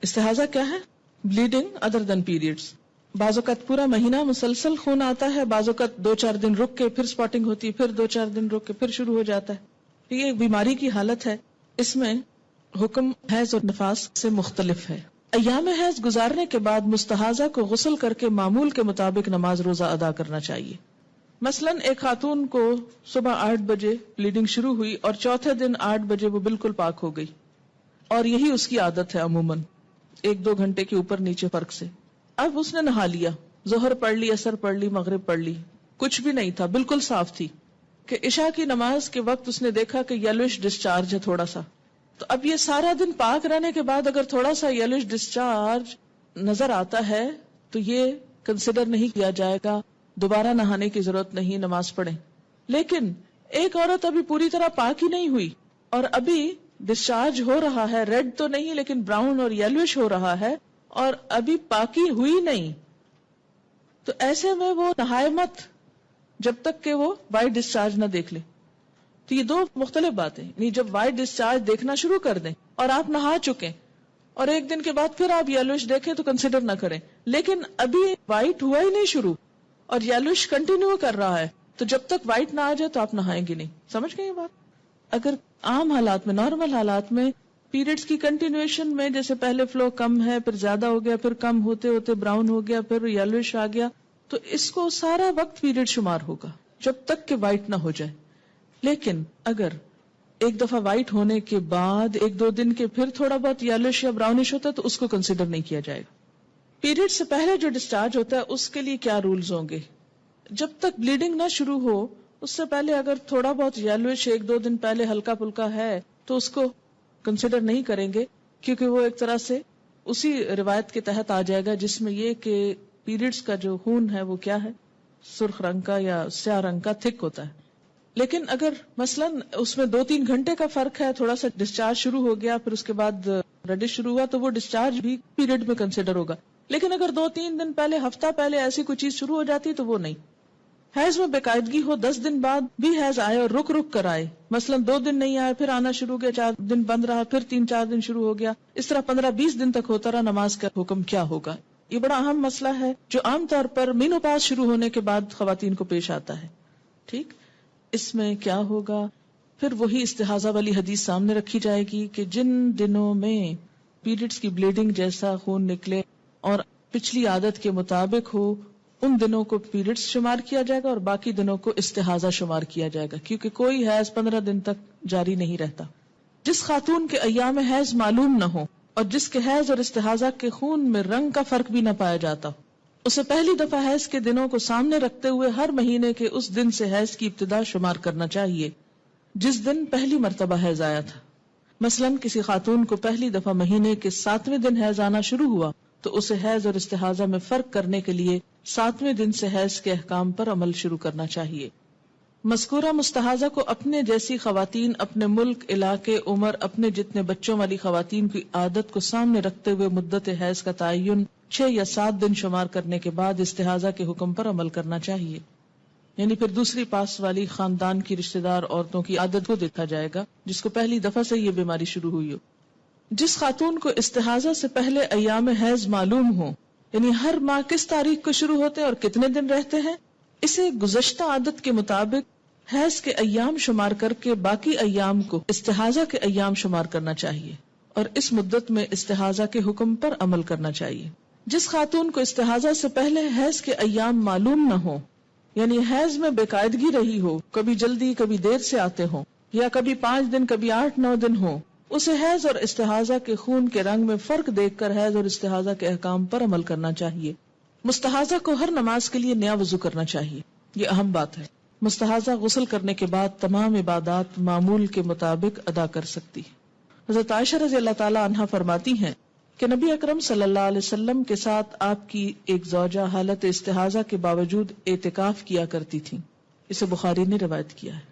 استحاضہ کیا ہے؟ Bleeding other دین periods. بعض اوقات پورا مہینہ مسلسل خون آتا ہے، بعض اوقات 2-4 دن رک کے پھر سپاٹنگ ہوتی ہے، پھر 2-4 دن رک کے پھر شروع ہو جاتا ہے. یہ ایک بیماری کی حالت ہے. اس میں حکم حیض اور نفاس سے مختلف ہے. ایام حیض گزارنے کے بعد مستحاضہ کو غسل کر کے معمول کے مطابق نماز روزہ ادا کرنا چاہیے. مثلا ایک خاتون کو صبح 8 بجے بلیڈنگ شروع ہوئی اور چوتھے دن 8 بجے وہ بالکل پاک ہو گئی، اور یہی اس کی عادت ہے عموماً 1-2 گھنٹے کے اوپر نیچے فرق سے. اب اس نے نہا لیا، ظہر پڑھ لی، عصر پڑھ لی، مغرب پڑھ لی، کچھ بھی نہیں تھا، بالکل صاف تھی کہ عشاء کی نماز کے وقت اس نے دیکھا کہ یلوش ڈسچارج ہے تھوڑا سا. تو اب یہ سارا دن پاک رہنے کے بعد اگر تھوڑا سا یلوش ڈسچارج نظر آتا ہے تو یہ کنسیڈر نہیں کیا جائے گا، دوبارہ نہانے کی ضرورت نہیں، نماز پڑھیں. لیکن ایک عورت ابھی پوری طرح پاک ہی نہیں ہوئی اور ابھی ڈسچارج ہو رہا ہے، ریڈ تو نہیں لیکن براؤن اور یلوش ہو رہا ہے، اور ابھی پاکی ہوئی نہیں، تو ایسے میں وہ نہائے مت جب تک کہ وہ وائٹ ڈسچارج نہ دیکھ لے. تو یہ 2 مختلف باتیں، یعنی جب وائٹ ڈسچارج دیکھنا شروع کر دیں اور آپ نہا چکے اور 1 دن کے بعد پھر آپ یلوش دیکھیں تو کنسیڈر نہ کریں. لیکن ابھی وائٹ ہوا ہی نہیں شروع اور یلوش کنٹینیو کر رہا ہے، تو جب تک وائٹ نہ آ جائے تو آپ نہائیں گے نہیں. سمجھ گئے یہ بات؟ اگر عام حالات میں، نارمل حالات میں پیریڈز کی کنٹینویشن میں جیسے پہلے فلو کم ہے، پھر زیادہ ہو گیا، پھر کم ہوتے ہوتے براؤن ہو گیا، پھر یلوش آ گیا، تو اس کو سارا وقت پیریڈ شمار ہوگا جب تک کہ وائٹ نہ ہو جائے. لیکن اگر ایک دفعہ وائٹ ہونے کے بعد 1-2 دن کے پھر تھوڑا بہت یلوش یا براؤنش ہوتا ہے تو اس کو کنسیڈر نہیں کیا جائے گا. پیریڈ سے پہلے جو ڈسچارج ہوتا ہے اس کے لیے کیا رولز ہوں گے؟ جب تک بلیڈنگ نہ شروع ہو اس سے پہلے اگر تھوڑا بہت یلوش 1-2 دن پہلے ہلکا پھلکا ہے تو اس کو کنسیڈر نہیں کریں گے، کیونکہ وہ ایک طرح سے اسی روایت کے تحت آ جائے گا جس میں یہ کہ پیریڈز کا جو خون ہے وہ کیا ہے، سرخ رنگ کا یا سیاہ رنگ کا تھک ہوتا ہے. لیکن اگر مثلا اس میں 2-3 گھنٹے کا فرق ہے، تھوڑا سا ڈسچارج شروع ہو گیا پھر اس کے بعد ریڈش شروع ہوا تو وہ ڈسچارج بھی پیریڈ میں کنسیڈر ہوگا. لیکن اگر 2-3 دن پہلے، ہفتہ پہلے ایسی کوئی چیز شروع ہو جاتی تو وہ نہیں. حیض میں باقاعدگی ہو، 10 دن بعد بھی حیض آئے اور رک رک کر آئے، مثلا 2 دن نہیں آئے پھر آنا شروع ہو گیا، 4 دن بند رہا پھر 3-4 دن شروع ہو گیا، اس طرح 15-20 دن تک ہوتا رہا، نماز کا حکم کیا ہوگا؟ یہ بڑا اہم مسئلہ ہے جو عام طور پر مینوپاز شروع ہونے کے بعد خواتین کو پیش آتا ہے. ٹھیک، اس میں کیا ہوگا؟ پھر وہی استحاضہ والی حدیث سامنے رکھی جائے گی کہ جن دنوں میں پیریڈز کی بلیڈنگ جیسا خون نکلے اور پچھلی عادت کے مطابق ہو ان دنوں کو پیریڈز شمار کیا جائے گا اور باقی دنوں کو استحاضہ شمار کیا جائے گا، کیونکہ کوئی حیض 15 دن تک جاری نہیں رہتا. جس خاتون کے ایام حیض معلوم نہ ہو اور جس کے حیض اور استحاضہ کے خون میں رنگ کا فرق بھی نہ پایا جاتا، اسے پہلی دفعہ حیض کے دنوں کو سامنے رکھتے ہوئے ہر مہینے کے اس دن سے حیض کی ابتدا شمار کرنا چاہیے جس دن پہلی مرتبہ حیض آیا تھا. مثلا کسی خاتون کو پہلی دفعہ مہینے کے 7ویں دن حیض آنا شروع ہوا تو اسے حیض اور استحاضہ میں فرق کرنے کے لیے 7ویں دن سے حیض کے احکام پر عمل شروع کرنا چاہیے. مذکورہ مستحاضہ کو اپنے جیسی خواتین، اپنے ملک، علاقے، عمر، اپنے جتنے بچوں والی خواتین کی عادت کو سامنے رکھتے ہوئے مدت حیض کا تعین 6 یا 7 دن شمار کرنے کے بعد استحاضہ کے حکم پر عمل کرنا چاہیے. یعنی پھر دوسری پاس والی خاندان کی رشتہ دار عورتوں کی عادت کو دیکھا جائے گا جس کو پہلی دفعہ سے یہ بیماری شروع ہوئی ہو. جس خاتون کو استحاضہ سے پہلے ایام حیض معلوم ہو، یعنی ہر ماہ کس تاریخ کو شروع ہوتے ہیں اور کتنے دن رہتے ہیں، اسے گزشتہ عادت کے مطابق حیض کے ایام شمار کر کے باقی ایام کو استحاضہ کے ایام شمار کرنا چاہیے اور اس مدت میں استحاضہ کے حکم پر عمل کرنا چاہیے. جس خاتون کو استحاضہ سے پہلے حیض کے ایام معلوم نہ ہو، یعنی حیض میں بے قاعدگی رہی ہو، کبھی جلدی کبھی دیر سے آتے ہوں یا کبھی 5 دن کبھی 8-9 دن ہو، اسے حیض اور استحاضہ کے خون کے رنگ میں فرق دیکھ کر حیض اور استحاضہ کے احکام پر عمل کرنا چاہیے. مستحاضہ کو ہر نماز کے لیے نیا وضو کرنا چاہیے، یہ اہم بات ہے. مستحاضہ غسل کرنے کے بعد تمام عبادات معمول کے مطابق ادا کر سکتی ہے. حضرت عائشہ رضی اللہ تعالی عنہا فرماتی ہیں کہ نبی اکرم صلی اللہ علیہ وسلم کے ساتھ آپ کی ایک زوجہ حالت استحاضہ کے باوجود اعتکاف کیا کرتی تھی. اسے بخاری نے روایت کیا ہے.